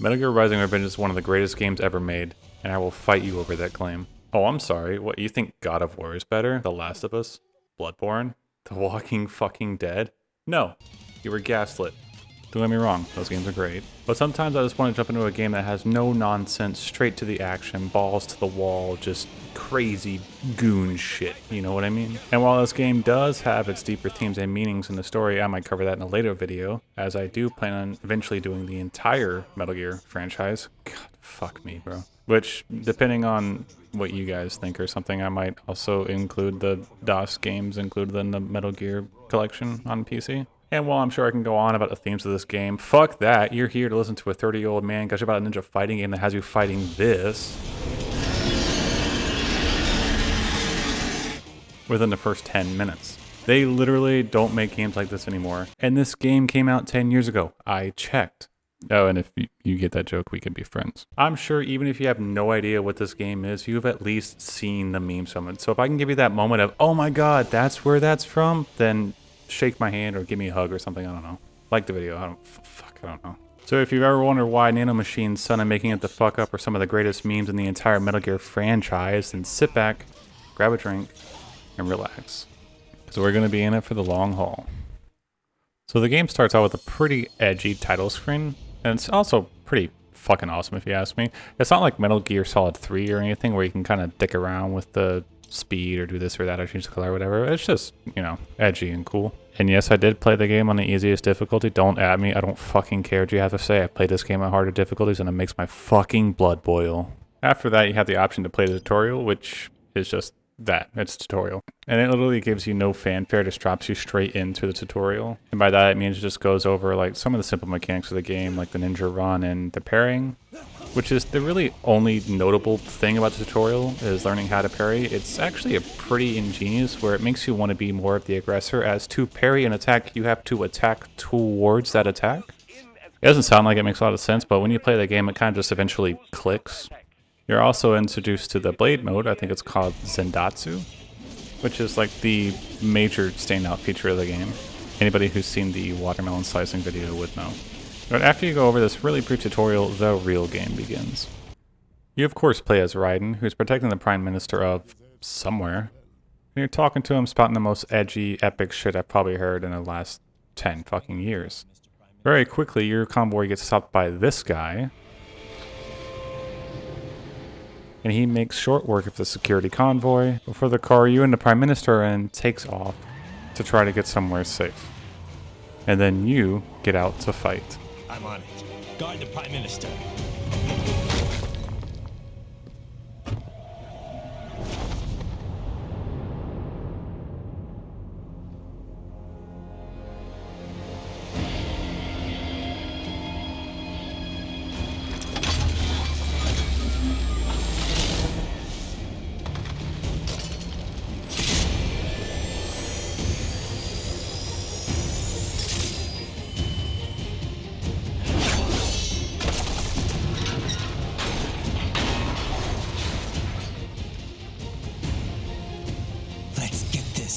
Metal Gear Rising: Revengeance is one of the greatest games ever made, and I will fight you over that claim. Oh, I'm sorry. What, you think God of War is better? The Last of Us? Bloodborne? The Walking fucking Dead? No. You were gaslit. Don't get me wrong, those games are great. But sometimes I just want to jump into a game that has no nonsense, straight to the action, balls to the wall, just crazy goon shit, you know what I mean? And while this game does have its deeper themes and meanings in the story, I might cover that in a later video, as I do plan on eventually doing the entire Metal Gear franchise. God, fuck me, bro. Which, depending on what you guys think or something, I might also include the DOS games included in the Metal Gear collection on PC. And while I'm sure I can go on about the themes of this game, fuck that. You're here to listen to a 30-year-old man gush about a ninja fighting game that has you fighting this within the first 10 minutes. They literally don't make games like this anymore. And this game came out 10 years ago. I checked. Oh, and if you get that joke, we can be friends. I'm sure even if you have no idea what this game is, you've at least seen the memes from it. So if I can give you that moment of, oh my god, that's where that's from, then shake my hand or give me a hug or something, I don't know. Like the video, I don't know. So if you've ever wondered why Nanomachine's Son and Making It the Fuck Up are some of the greatest memes in the entire Metal Gear franchise, then sit back, grab a drink, and relax. Because we're going to be in it for the long haul. So the game starts out with a pretty edgy title screen, and it's also pretty fucking awesome if you ask me. It's not like Metal Gear Solid 3 or anything where you can kind of dick around with the speed or do this or that or change the color or whatever. It's just, you know, edgy and cool. And yes, I did play the game on the easiest difficulty. Don't at me. I don't fucking care what you have to say. I played this game at harder difficulties and it makes my fucking blood boil. After that, you have the option to play the tutorial, which is just that. It's a tutorial. And it literally gives you no fanfare, just drops you straight into the tutorial. And by that, it means it just goes over like some of the simple mechanics of the game, like the ninja run and the parrying, which is the really only notable thing about the tutorial is learning how to parry. It's actually a pretty ingenious where it makes you want to be more of the aggressor, as to parry an attack, you have to attack towards that attack. It doesn't sound like it makes a lot of sense, but when you play the game, it kind of just eventually clicks. You're also introduced to the blade mode. I think it's called Zendatsu, which is like the major standout feature of the game. Anybody who's seen the watermelon slicing video would know. But after you go over this really brief tutorial, the real game begins. You of course play as Raiden, who's protecting the Prime Minister of somewhere. And you're talking to him, spouting the most edgy, epic shit I've probably heard in the last 10 fucking years. Very quickly, your convoy gets stopped by this guy, and he makes short work of the security convoy before the car you and the Prime Minister are in takes off to try to get somewhere safe. And then you get out to fight. I'm on it. Guard the Prime Minister.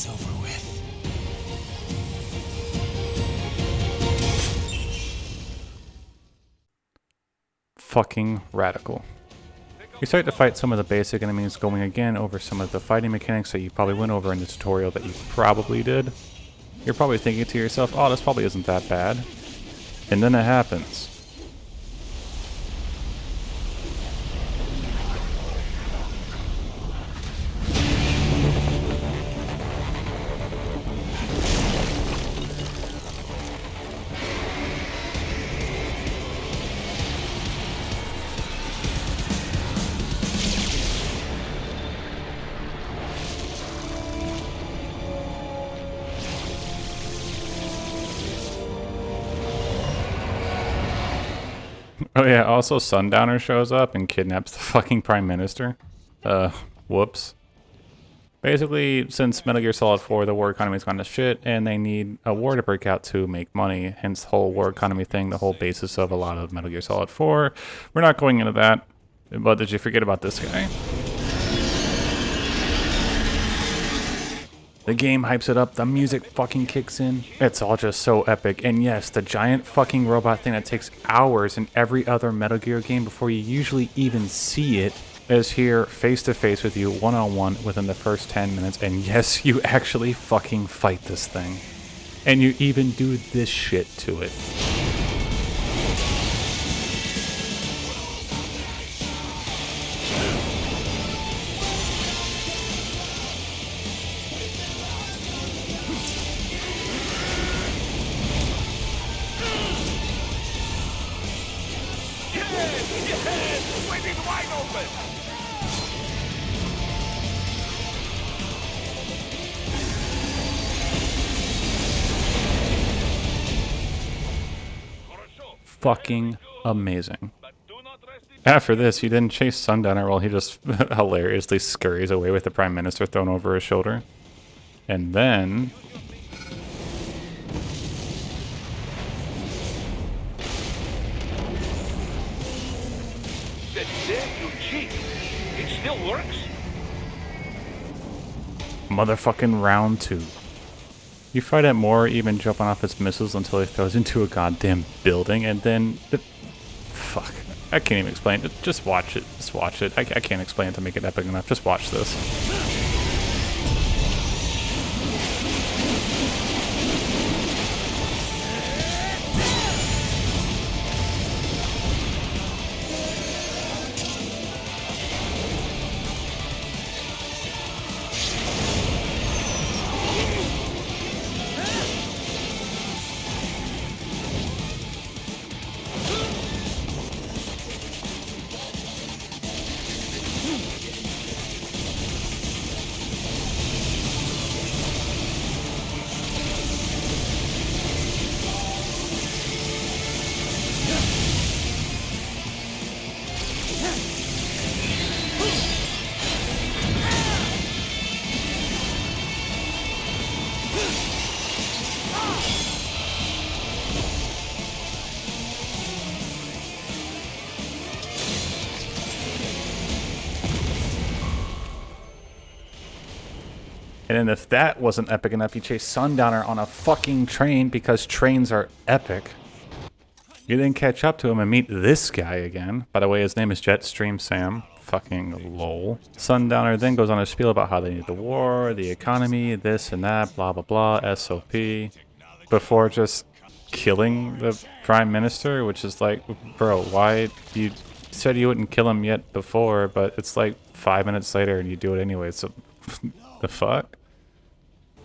Over with. Fucking radical. You start to fight some of the basic enemies, going again over some of the fighting mechanics that you probably went over in the tutorial that you probably did. You're probably thinking to yourself, oh, this probably isn't that bad. And then it happens. Oh yeah, also Sundowner shows up and kidnaps the fucking Prime Minister. Whoops. Basically, since Metal Gear Solid 4, the war economy's gone to shit, and they need a war to break out to make money, hence the whole war economy thing, the whole basis of a lot of Metal Gear Solid 4. We're not going into that, but did you forget about this guy? The game hypes it up, the music fucking kicks in. It's all just so epic. And yes, the giant fucking robot thing that takes hours in every other Metal Gear game before you usually even see it is here face to face with you one-on-one within the first 10 minutes. And yes, you actually fucking fight this thing. And you even do this shit to it. Fucking amazing. After this, he didn't chase Sundowner while he just hilariously scurries away with the Prime Minister thrown over his shoulder. And then... That's it, you cheat. It still works? motherfucking round 2. You fight it more even jumping off its missiles until he throws into a goddamn building, and then... Fuck. I can't even explain it. Just watch it. Just watch it. I can't explain it to make it epic enough. Just watch this. And then if that wasn't epic enough, you chase Sundowner on a fucking train because trains are epic. You then catch up to him and meet this guy again. By the way, his name is Jetstream Sam. Fucking lol. Sundowner then goes on a spiel about how they need the war, the economy, this and that, blah blah blah, SOP. Before just killing the Prime Minister, which is like, bro, why? You said you wouldn't kill him yet before, but it's like 5 minutes later and you do it anyway, so the fuck?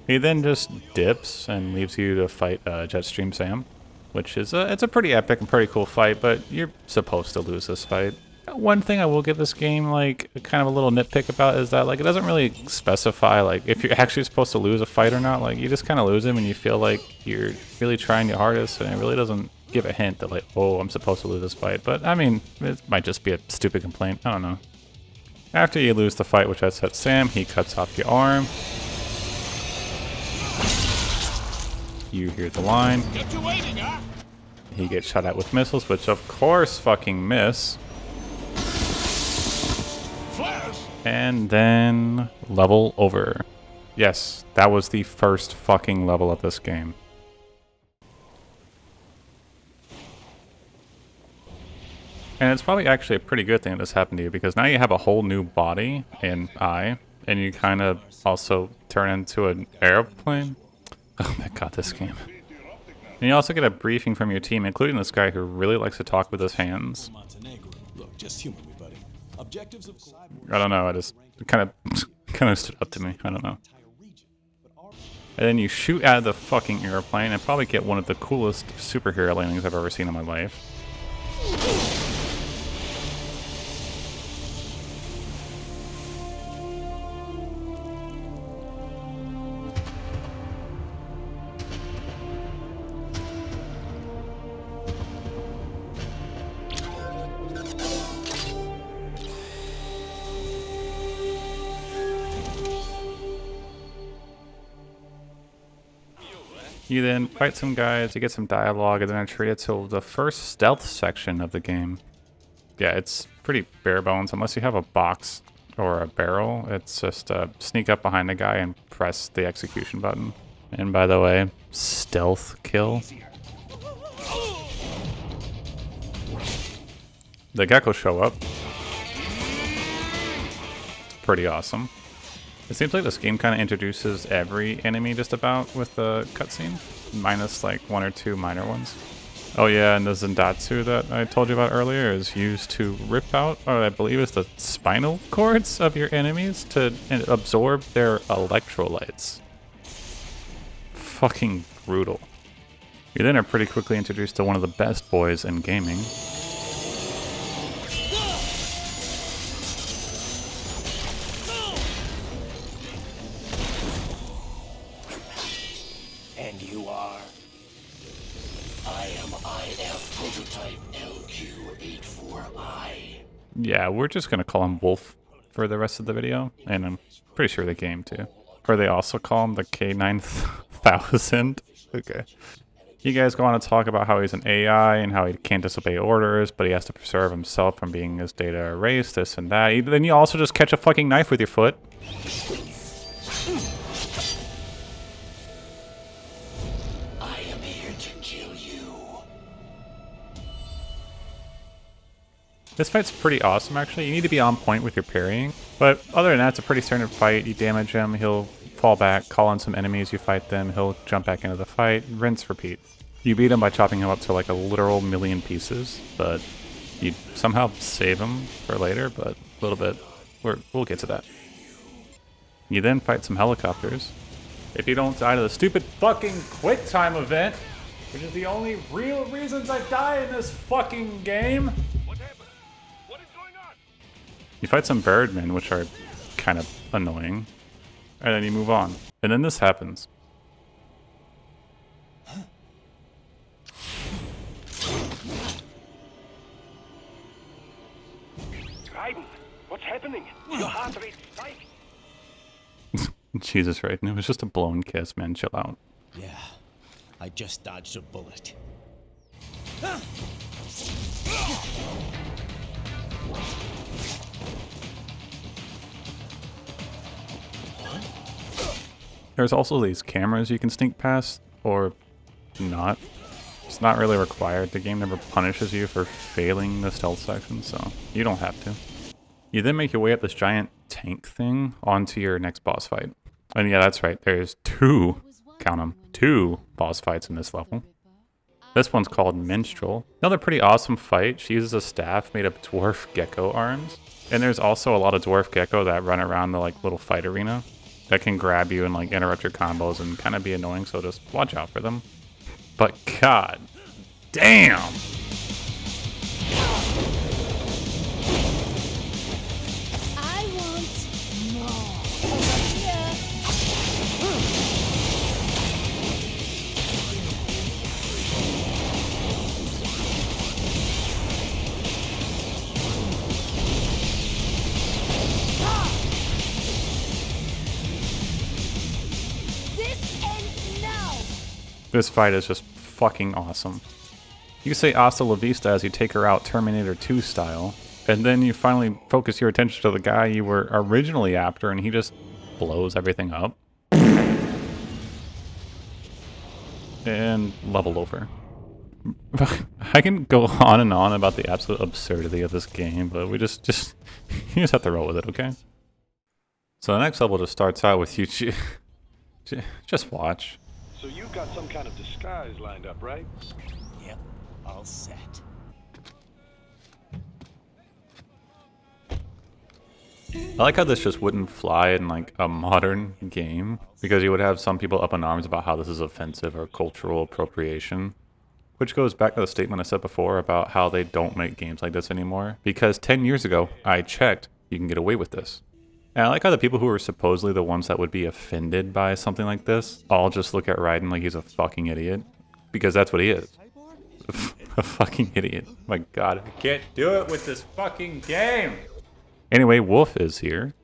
He then just dips and leaves you to fight Jetstream Sam, which is it's a pretty epic and pretty cool fight, but you're supposed to lose this fight. One thing I will give this game like kind of a little nitpick about is that like it doesn't really specify like if you're actually supposed to lose a fight or not. Like you just kind of lose him and you feel like you're really trying your hardest, and it really doesn't give a hint that like, oh, I'm supposed to lose this fight. But I mean, it might just be a stupid complaint. I don't know. After you lose the fight, which I set Sam, he cuts off your arm. You hear the line. He gets shot at with missiles, which of course fucking miss. And then level over. Yes, that was the first fucking level of this game. And it's probably actually a pretty good thing that this happened to you, because now you have a whole new body and eye, and you kind of also turn into an airplane. Oh my god, this game. And you also get a briefing from your team, including this guy who really likes to talk with his hands. I don't know, I just kind of stood up to me. I don't know. And then you shoot out of the fucking airplane and probably get one of the coolest superhero landings I've ever seen in my life. You then fight some guys, you get some dialogue, and then I treat it to the first stealth section of the game. Yeah, it's pretty bare bones, unless you have a box or a barrel. It's just sneak up behind the guy and press the execution button. And by the way, stealth kill. The geckos show up. Pretty awesome. It seems like this game kind of introduces every enemy just about with the cutscene, minus like one or two minor ones. Oh yeah, and the Zendatsu that I told you about earlier is used to rip out, or I believe it's the spinal cords of your enemies to absorb their electrolytes. Fucking brutal. You then are pretty quickly introduced to one of the best boys in gaming. And you are? I am IF prototype LQ84I. Yeah, we're just gonna call him Wolf for the rest of the video, and I'm pretty sure the game too. Or they also call him the K9000. Okay. You guys go on to talk about how he's an AI and how he can't disobey orders, but he has to preserve himself from being his data erased, this and that. Then you also just catch a fucking knife with your foot. I am here to kill you. This fight's pretty awesome, actually. You need to be on point with your parrying. But other than that, it's a pretty standard fight. You damage him, he'll fall back, call on some enemies, you fight them, he'll jump back into the fight, rinse, repeat. You beat him by chopping him up to like a literal million pieces, but you somehow save him for later, but a little bit, we'll get to that. You then fight some helicopters. If you don't die to the stupid fucking quick time event, which is the only real reasons I die in this fucking game. What happened? What is going on? You fight some birdmen, which are kind of annoying, and then you move on. And then this happens. Raiden, what's happening? Your heart rate spiked. Jesus, right? And it was just a blown kiss, man. Chill out. Yeah, I just dodged a bullet. There's also these cameras you can sneak past, or not. It's not really required. The game never punishes you for failing the stealth section, so you don't have to. You then make your way up this giant tank thing onto your next boss fight. And yeah, that's right. There's two, count them, two boss fights in this level. This one's called Mistral. Another pretty awesome fight. She uses a staff made of dwarf gecko arms. And there's also a lot of dwarf gecko that run around the like little fight arena that can grab you and like interrupt your combos and kind of be annoying, so just watch out for them. But god damn! I want more. Over here. This ends now. This fight is just fucking awesome. You say hasta la vista as you take her out Terminator 2 style, and then you finally focus your attention to the guy you were originally after, and he just blows everything up. And level over. I can go on and on about the absolute absurdity of this game, but we just you just have to roll with it, okay? So the next level just starts out with you just watch. So you've got some kind of disguise lined up, right? Yep, all set. I like how this just wouldn't fly in like a modern game, because you would have some people up in arms about how this is offensive or cultural appropriation. Which goes back to the statement I said before about how they don't make games like this anymore. Because 10 years ago, I checked, you can get away with this. And I like how the people who are supposedly the ones that would be offended by something like this all just look at Raiden like he's a fucking idiot. Because that's what he is. A fucking idiot. My god, I can't do it with this fucking game! Anyway, Wolf is here.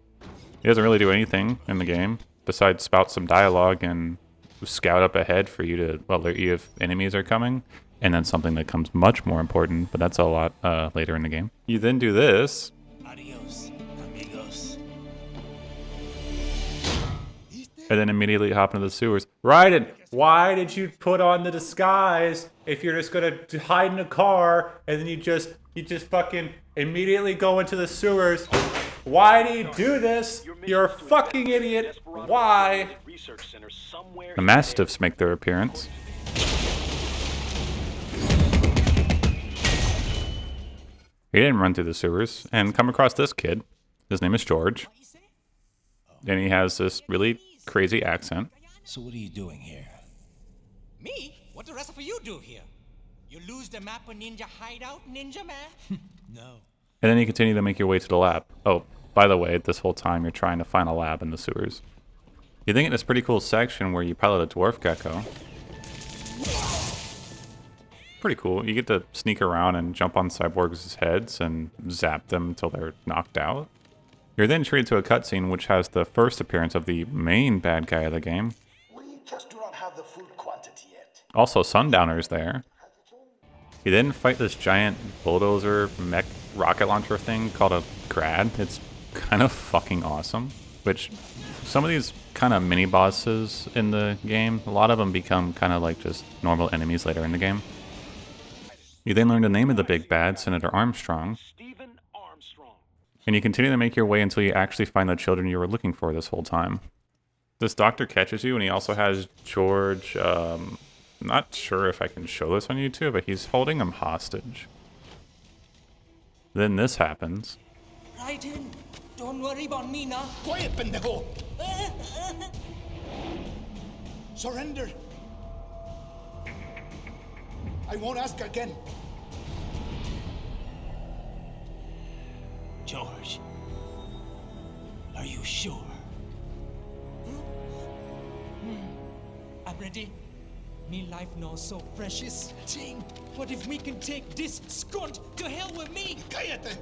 He doesn't really do anything in the game besides spout some dialogue and scout up ahead for you to alert you if enemies are coming. And then something that comes much more important, but that's a lot later in the game. You then do this. Adios, amigos. and then immediately hop into the sewers. Raiden, why did you put on the disguise if you're just gonna hide in a car and then you just fucking immediately go into the sewers? Why do you do this? You're a fucking idiot. Why? The Mastiffs make their appearance. He didn't run through the sewers and come across this kid. His name is George. And he has this really crazy accent. So what are you doing here? Me? What the rest of you do here? You lose the map of Ninja Hideout, Ninja Man? No. And then you continue to make your way to the lab. Oh, by the way, this whole time you're trying to find a lab in the sewers. You think in this pretty cool section where you pilot a dwarf gecko. Pretty cool. You get to sneak around and jump on cyborgs' heads and zap them until they're knocked out. You're then treated to a cutscene which has the first appearance of the main bad guy of the game. We just do not have the full quantity yet. Also, Sundowner's there. You then fight this giant bulldozer mech rocket launcher thing called a Grad. It's kind of fucking awesome. Which, some of these kind of mini bosses in the game, a lot of them become kind of like just normal enemies later in the game. You then learn the name of the big bad, Senator Armstrong. And you continue to make your way until you actually find the children you were looking for this whole time. This doctor catches you, and he also has George, not sure if I can show this on YouTube, but he's holding him hostage. Then this happens. Raiden, don't worry about me now. Quiet, pendejo! Surrender! I won't ask again. George, are you sure? I'm ready. Me life now so precious. Team, what if we can take this skunt to hell with me? Cállate!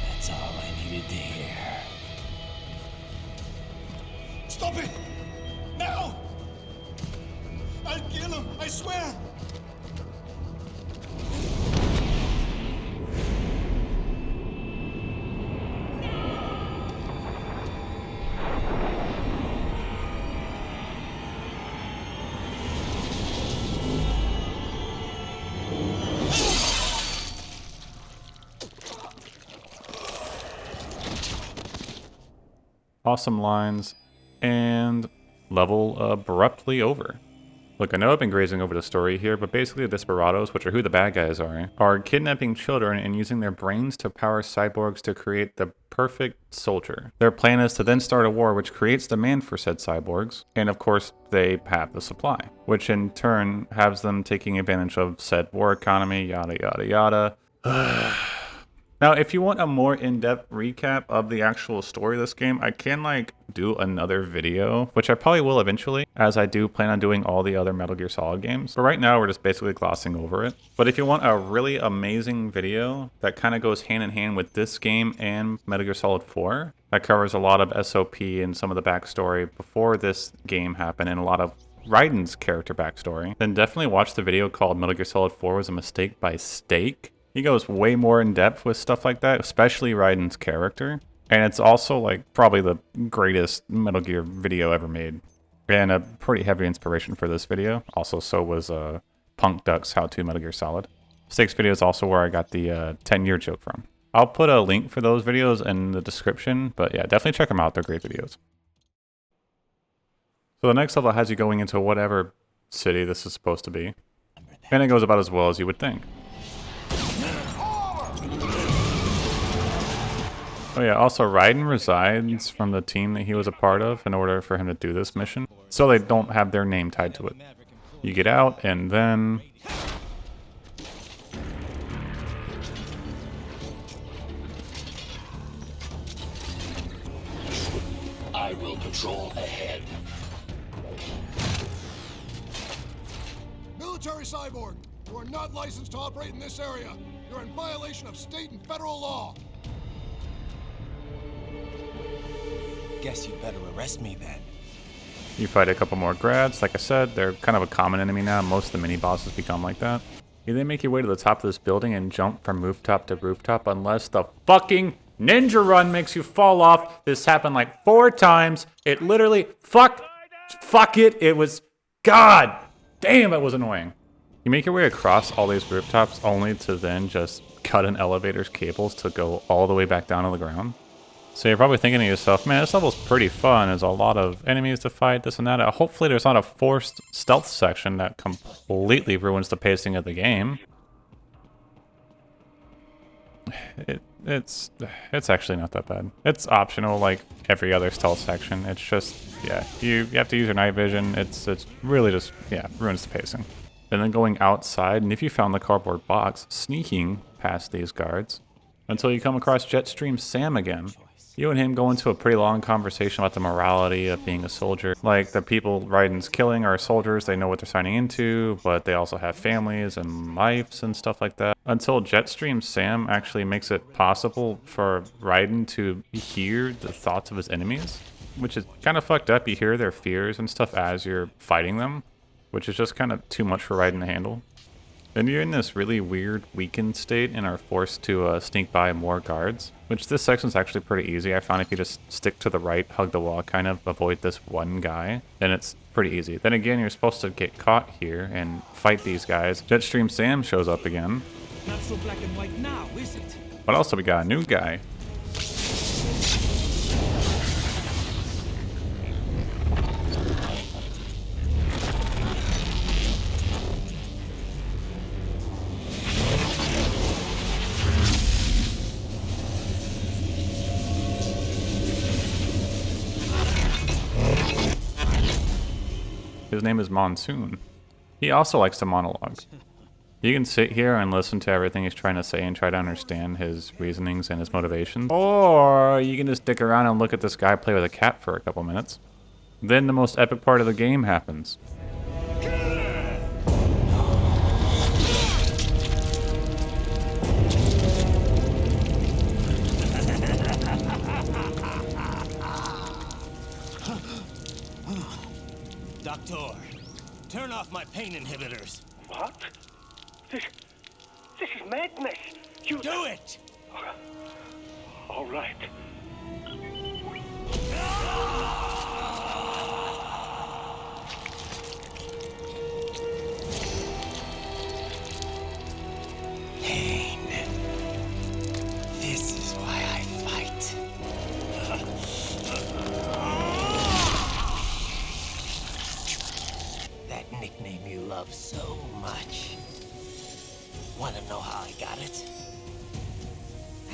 That's all I needed to hear. Stop it! Now! I'll kill him, I swear! Awesome lines, and level abruptly over. Look, I know I've been grazing over the story here, but basically the Desperados, which are who the bad guys are kidnapping children and using their brains to power cyborgs to create the perfect soldier. Their plan is to then start a war which creates demand for said cyborgs, and of course they have the supply, which in turn has them taking advantage of said war economy, yada yada yada. Now, if you want a more in-depth recap of the actual story of this game, I can do another video, which I probably will eventually, as I do plan on doing all the other Metal Gear Solid games. But right now, we're just basically glossing over it. But if you want a really amazing video that kind of goes hand in hand with this game and Metal Gear Solid 4, that covers a lot of SOP and some of the backstory before this game happened and a lot of Raiden's character backstory, then definitely watch the video called Metal Gear Solid 4 Was a Mistake by Steak. He goes way more in depth with stuff like that, especially Raiden's character. And it's also probably the greatest Metal Gear video ever made. And a pretty heavy inspiration for this video. Also, so was Punk Duck's How to Metal Gear Solid. Steak's video is also where I got the 10-year joke from. I'll put a link for those videos in the description, but yeah, definitely check them out. They're great videos. So the next level has you going into whatever city this is supposed to be. And it goes about as well as you would think. Oh yeah, also Raiden resides from the team that he was a part of in order for him to do this mission, so they don't have their name tied to it. You get out and then... I will patrol ahead. Military cyborg, you are not licensed to operate in this area. You're in violation of state and federal law. Guess you better arrest me then. You fight a couple more grads. Like I said, they're kind of a common enemy now. Most of the mini-bosses become like that. You then make your way to the top of this building and jump from rooftop to rooftop unless the fucking Ninja run makes you fall off. This happened like 4 times. It literally, fuck it. It was, God damn, it was annoying. You make your way across all these rooftops only to then just cut an elevator's cables to go all the way back down to the ground. So you're probably thinking to yourself, man, this level's pretty fun. There's a lot of enemies to fight, this and that. Hopefully there's not a forced stealth section that completely ruins the pacing of the game. It's actually not that bad. It's optional like every other stealth section. It's just, yeah, you have to use your night vision. It's really just, yeah, ruins the pacing. And then going outside, and if you found the cardboard box, sneaking past these guards until you come across Jetstream Sam again. You and him go into a pretty long conversation about the morality of being a soldier. Like, the people Raiden's killing are soldiers, they know what they're signing into, but they also have families and lives and stuff like that. Until Jetstream Sam actually makes it possible for Raiden to hear the thoughts of his enemies, which is kind of fucked up. You hear their fears and stuff as you're fighting them, which is just kind of too much for Raiden to handle. Then you're in this really weird weakened state and are forced to sneak by more guards, which this section's actually pretty easy. I found if you just stick to the right, hug the wall, kind of avoid this one guy, then it's pretty easy. Then again, you're supposed to get caught here and fight these guys. Jetstream Sam shows up again. Not so black and white now, is it? But also we got a new guy. His name is Monsoon. He also likes to monologue. You can sit here and listen to everything he's trying to say and try to understand his reasonings and his motivations. Or you can just stick around and look at this guy play with a cat for a couple minutes. Then the most epic part of the game happens. Doctor, turn off my pain inhibitors. What? This is madness. You Do it! All right. Pain. This is why I fight. That nickname you love so much. Want to know how I got it?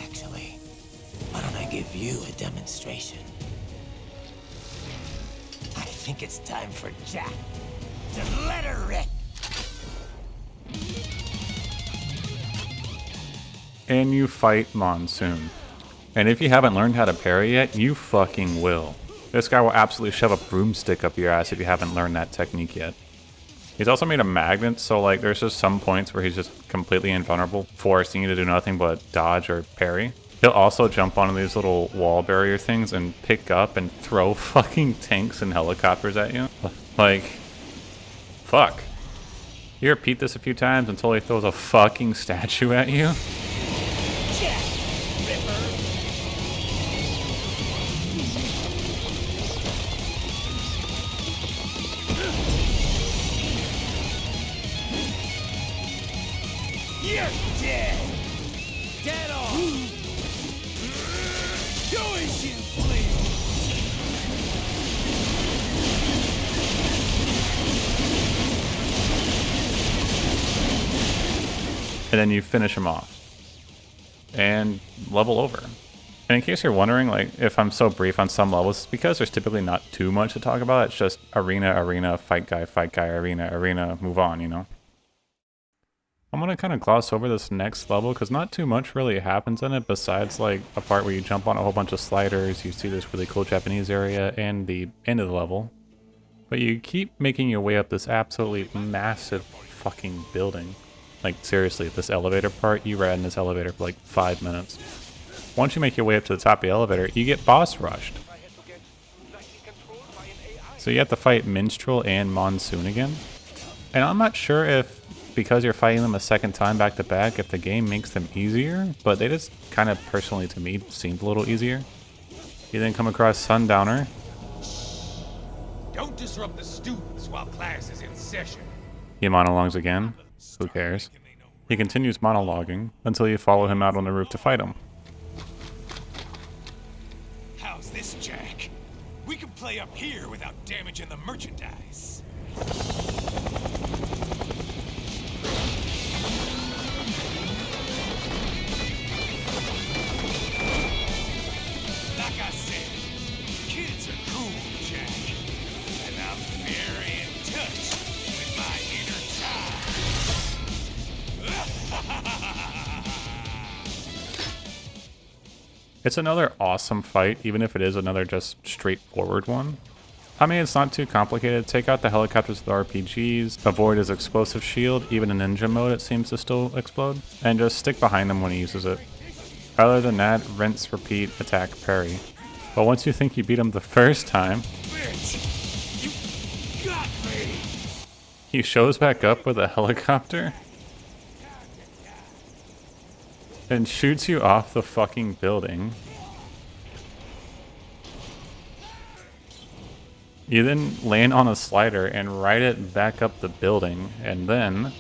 Actually, why don't I give you a demonstration? I think it's time for Jack to let her rip. And you fight Monsoon. And if you haven't learned how to parry yet, you fucking will. This guy will absolutely shove a broomstick up your ass if you haven't learned that technique yet. He's also made a magnet, so like there's just some points where he's just completely invulnerable, forcing you to do nothing but dodge or parry. He'll also jump onto these little wall barrier things and pick up and throw fucking tanks and helicopters at you. Like, fuck. You repeat this a few times until he throws a fucking statue at you. You're dead! Dead on! Do as you please! And then you finish him off. And level over. And in case you're wondering, like, if I'm so brief on some levels, it's because there's typically not too much to talk about. It's just arena, fight guy, arena, move on, you know? I'm going to kind of gloss over this next level because not too much really happens in it besides like a part where you jump on a whole bunch of sliders, you see this really cool Japanese area, and the end of the level. But you keep making your way up this absolutely massive fucking building. Like seriously, this elevator part, you ride in this elevator for like 5 minutes. Once you make your way up to the top of the elevator, you get boss rushed. So you have to fight Mistral and Monsoon again. And I'm not sure if because you're fighting them a second time back to back if the game makes them easier, but they just kind of personally to me seemed a little easier. You then come across Sundowner. Don't disrupt the students while class is in session. He monologues again. Who cares? He continues monologuing until you follow him out on the roof to fight him. How's this, Jack? We can play up here without damaging the merchandise. Like I said, kids are cool, Jack. And I'm very in touch with my inner child. It's another awesome fight, even if it is another just straightforward one. I mean, it's not too complicated. Take out the helicopters with RPGs, avoid his explosive shield, even in ninja mode it seems to still explode, and just stick behind him when he uses it. Other than that, rinse, repeat, attack, parry. But once you think you beat him the first time, Bitch, you got me. he shows back up with a helicopter and shoots you off the fucking building. You then land on a slider and ride it back up the building, and then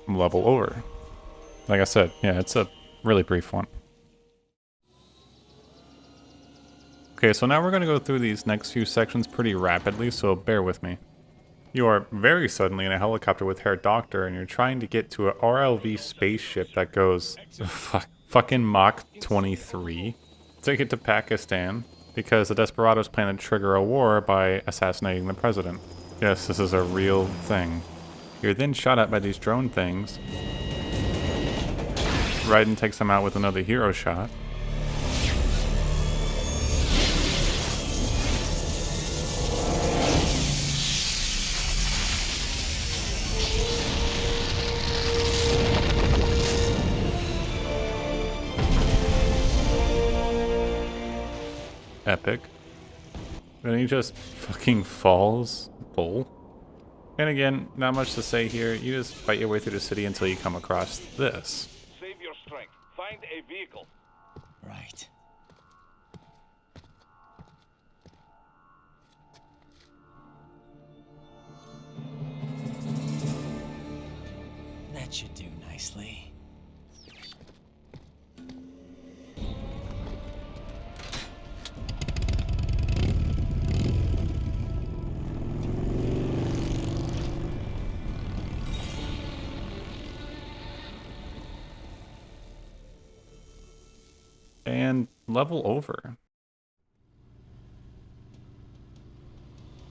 level over. Like I said, yeah, it's a really brief one. Okay, so now we're going to go through these next few sections pretty rapidly, so bear with me. You are very suddenly in a helicopter with Herr Doctor, and you're trying to get to a RLV spaceship that goes fucking Mach 23 to get to Pakistan, because the Desperados plan to trigger a war by assassinating the president. Yes, this is a real thing. You're then shot at by these drone things. Raiden takes them out with another hero shot. Epic. Then he just fucking falls. Bull. And again, not much to say here. You just fight your way through the city until you come across this. Save your strength. Find a vehicle. Right. That should do nicely. And level over.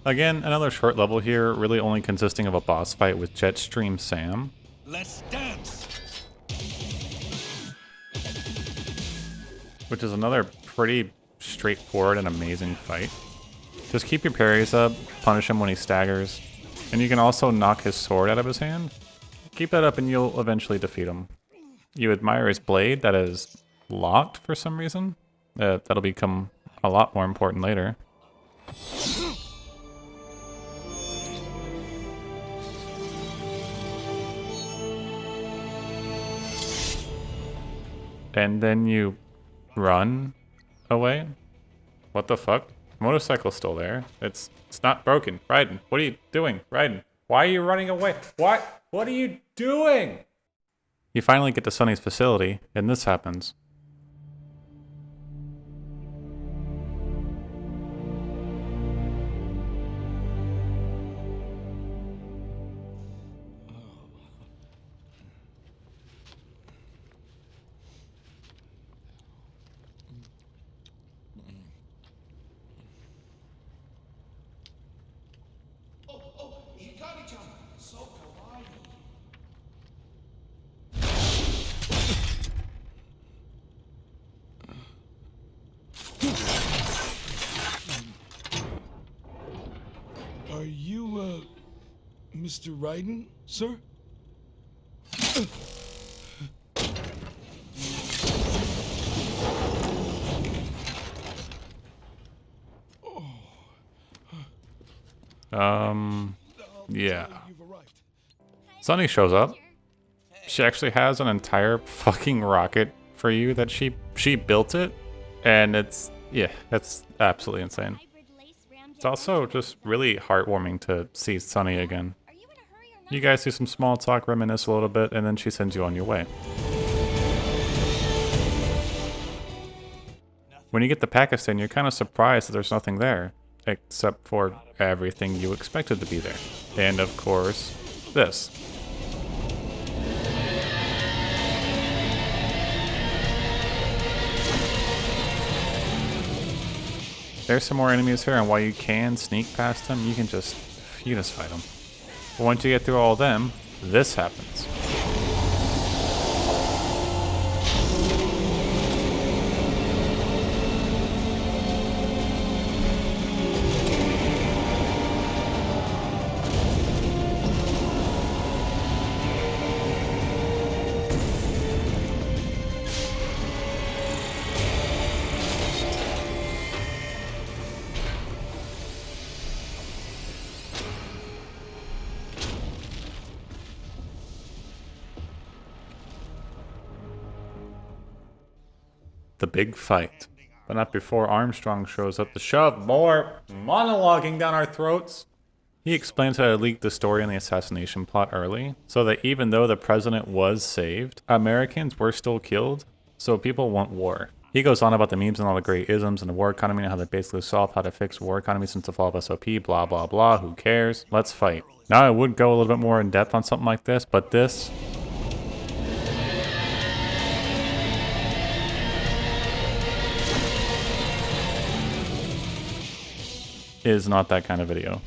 Again, another short level here, really only consisting of a boss fight with Jetstream Sam. Let's dance. Which is another pretty straightforward and amazing fight. Just keep your parries up, punish him when he staggers, and you can also knock his sword out of his hand. Keep that up and you'll eventually defeat him. You admire his blade that is locked for some reason. That'll become a lot more important later. And then you run away? What the fuck? Motorcycle's still there. It's not broken. Raiden, what are you doing? Raiden, why are you running away? What are you doing? You finally get to Sonny's facility, and this happens. Mr. Raiden, sir? Yeah. You've arrived. Sunny shows up. She actually has an entire fucking rocket for you that she built it, and it's absolutely insane. It's also just really heartwarming to see Sunny again. You guys do some small talk, reminisce a little bit, and then she sends you on your way. When you get to Pakistan, you're kind of surprised that there's nothing there, except for everything you expected to be there. And of course, this. There's some more enemies here, and while you can sneak past them, you can just fight them. But once you get through all of them, this happens. The big fight. But not before Armstrong shows up to shove more monologuing down our throats. He explains how to leak the story on the assassination plot early, so that even though the president was saved, Americans were still killed, so people want war. He goes on about the memes and all the great isms and the war economy and how they basically solve how to fix war economy since the fall of SOP, blah blah blah, who cares? Let's fight. Now I would go a little bit more in depth on something like this, but this is not that kind of video.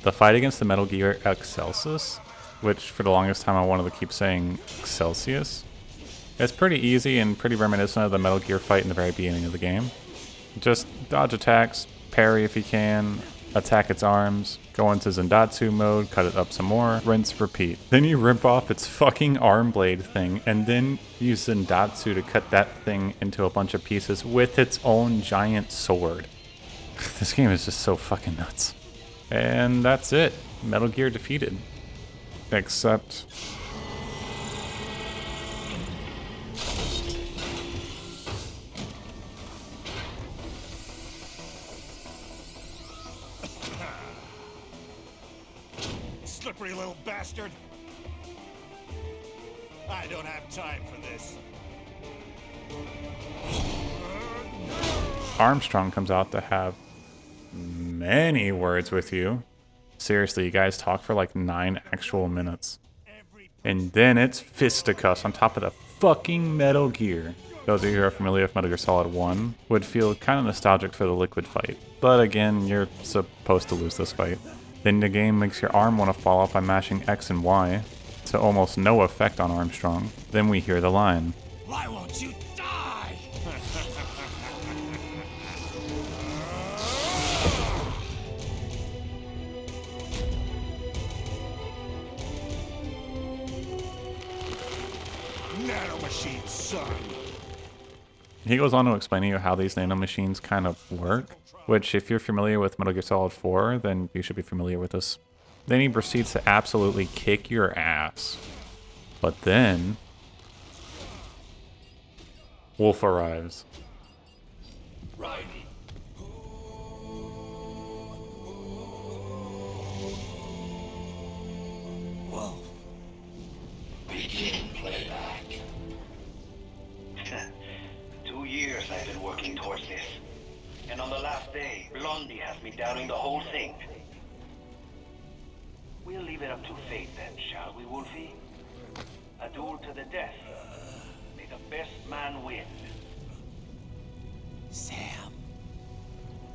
The fight against the Metal Gear Excelsus, which for the longest time I wanted to keep saying Excelsius, it's pretty easy and pretty reminiscent of the Metal Gear fight in the very beginning of the game. Just dodge attacks, parry if you can, attack its arms, go into Zendatsu mode, cut it up some more, rinse, repeat. Then you rip off its fucking arm blade thing, and then use Zendatsu to cut that thing into a bunch of pieces with its own giant sword. This game is just so fucking nuts. And that's it. Metal Gear defeated. Except... Slippery little bastard. I don't have time for this. Armstrong comes out to have many words with you. Seriously, you guys talk for like 9 actual minutes. And then it's fisticuffs on top of the fucking Metal Gear. Those of you who are familiar with Metal Gear Solid 1 would feel kind of nostalgic for the liquid fight. But again, you're supposed to lose this fight. Then the game makes your arm want to fall off by mashing X and Y, to almost no effect on Armstrong. Then we hear the line. Why won't you die? Nanomachine, son. He goes on to explain to you how these nanomachines kind of work, which if you're familiar with Metal Gear Solid 4, then you should be familiar with this. Then he proceeds to absolutely kick your ass. But then... Wolf arrives. Right. Wolf. Begin playback. 2 years I've been working towards this. And on the last day, Blondie has me doubting the whole thing. We'll leave it up to fate then, shall we, Wolfie? A duel to the death. May the best man win. Sam.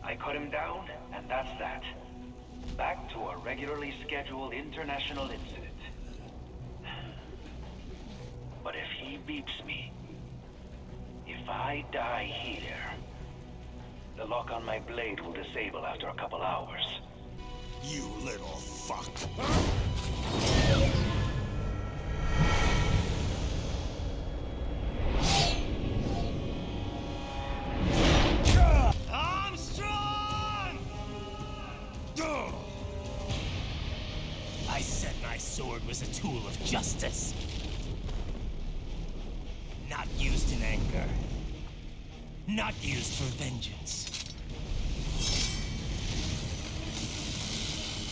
I cut him down, and that's that. Back to a regularly scheduled international incident. But if he beeps me, if I die here, the lock on my blade will disable after a couple hours. you little fuck. Armstrong! I said my sword was a tool of justice. Not used in anger. Not used for vengeance.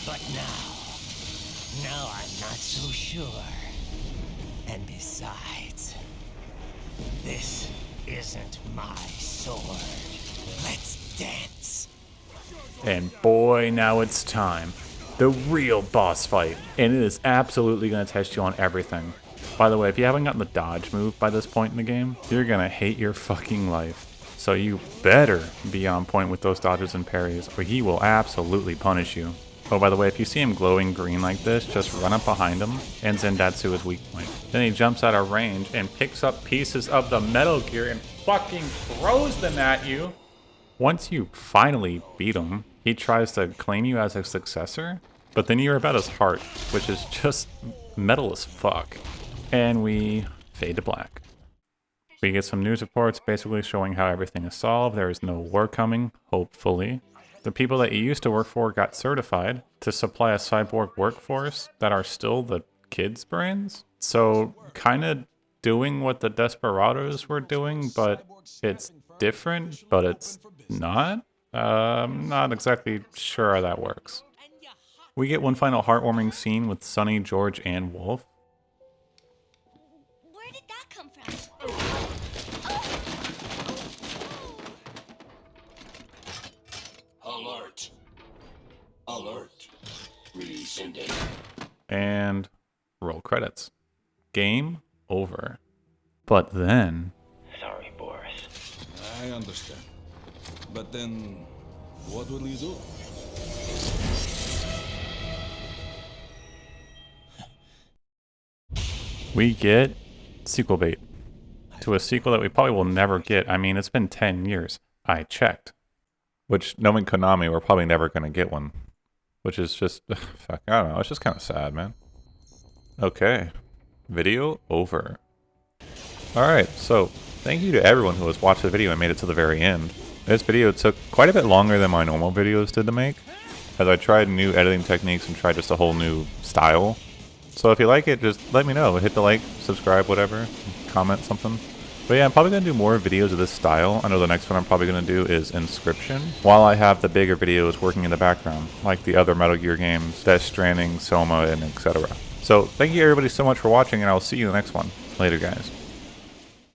But now I'm not so sure. And besides, this isn't my sword. Let's dance. And boy, now it's time. The real boss fight. And it is absolutely going to test you on everything. By the way, if you haven't gotten the dodge move by this point in the game, you're going to hate your fucking life. So you better be on point with those dodges and parries, or he will absolutely punish you. Oh, by the way, if you see him glowing green like this, just run up behind him, and Zendatsu is weak point. Then he jumps out of range and picks up pieces of the Metal Gear and fucking throws them at you. Once you finally beat him, he tries to claim you as a successor, but then you rip out his heart, which is just metal as fuck. And we fade to black. We get some news reports basically showing how everything is solved. There is no war coming, hopefully. The people that you used to work for got certified to supply a cyborg workforce that are still the kids' brains. So kind of doing what the Desperados were doing, but it's different, but it's not. I'm not exactly sure how that works. We get one final heartwarming scene with Sonny, George, and Wolf. Where did that come from? Alert. Alert. Rescinding. And roll credits. Game over. But then... Sorry, Boris. I understand. But then, what will you do? we get sequel bait to a sequel that we probably will never get. I mean, it's been 10 years. I checked. Which, knowing Konami, we're probably never going to get one. Which is just, fuck, I don't know. It's just kind of sad, man. Okay. Video over. Alright, so thank you to everyone who has watched the video and made it to the very end. This video took quite a bit longer than my normal videos did to make, as I tried new editing techniques and tried just a whole new style. So if you like it, just let me know. Hit the like, subscribe, whatever, comment something. But yeah, I'm probably going to do more videos of this style. I know the next one I'm probably going to do is Inscription, while I have the bigger videos working in the background, like the other Metal Gear games, Death Stranding, Soma, and etc. So thank you everybody so much for watching, and I'll see you in the next one. Later, guys.